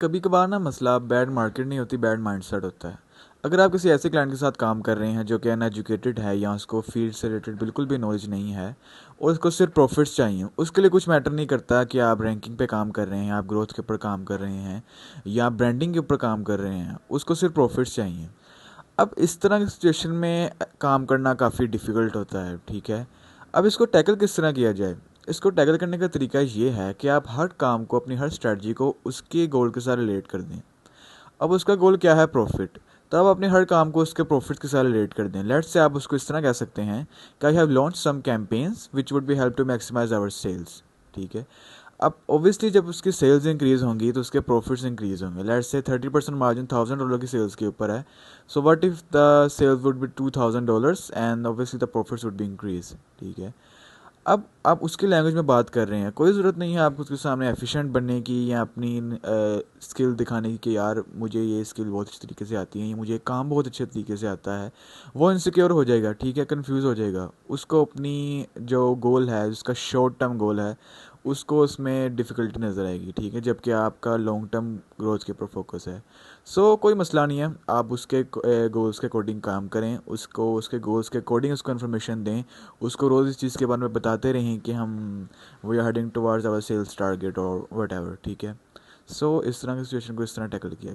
कभी कभार ना मसला बैड मार्केट नहीं होती, बैड माइंडसेट होता है। अगर आप किसी ऐसे क्लाइंट के साथ काम कर रहे हैं जो कि अनएजुकेटेड है या उसको फील्ड से रिलेटेड बिल्कुल भी नॉलेज नहीं है और उसको सिर्फ प्रॉफिट्स चाहिए, उसके लिए कुछ मैटर नहीं करता कि आप रैंकिंग पे काम कर रहे हैं, आप ग्रोथ के ऊपर काम कर रहे हैं या आप ब्रांडिंग के ऊपर काम कर रहे हैं, उसको सिर्फ प्रॉफिट्स चाहिए। अब इस तरह की सिचुएशन में काम करना काफ़ी डिफ़िकल्ट होता है, ठीक है। अब इसको टैकल किस तरह किया जाए? इसको टैकल करने का तरीका ये है कि आप हर काम को, अपनी हर स्ट्रैटेजी को उसके गोल के साथ रिलेट कर दें। अब उसका गोल क्या है? प्रॉफिट। तो आप अपने हर काम को उसके प्रॉफिट के साथ रिलेट कर दें। लेट्स से आप उसको इस तरह कह सकते हैं कि I have launch some campaigns which would be help to maximize our sales, ठीक है। अब ऑब्वियसली जब उसकी सेल्स इंक्रीज़ होंगी तो उसके प्रॉफिट्स इंक्रीज़ होंगे। लेट्स से 30% मार्जिन $1000 की सेल्स के ऊपर है। So what if the sales would be $2000 and obviously the profits would be increase, ठीक है। अब आप उसकी लैंग्वेज में बात कर रहे हैं, कोई ज़रूरत नहीं है आपको उसके सामने एफिशिएंट बनने की या अपनी स्किल दिखाने की कि यार मुझे ये स्किल बहुत अच्छी तरीके से आती है, ये मुझे काम बहुत अच्छे तरीके से आता है। वो इनसिक्योर हो जाएगा, ठीक है, कंफ्यूज हो जाएगा। उसको अपनी जो गोल है, उसका शॉर्ट टर्म गोल है, उसको उसमें डिफ़िकल्टी नज़र आएगी, ठीक है, जबकि आपका लॉन्ग टर्म ग्रोथ के ऊपर फोकस है। सो कोई मसला नहीं है, आप उसके गोल्स के अकॉर्डिंग काम करें, उसको उसके गोल्स के अकॉर्डिंग उसको इन्फॉर्मेशन दें, उसको रोज़ इस चीज़ के बारे में बताते रहें कि हम we are heading towards our sales target और वट एवर, ठीक है। सो इस तरह की सिचुएशन को इस तरह टैकल किया।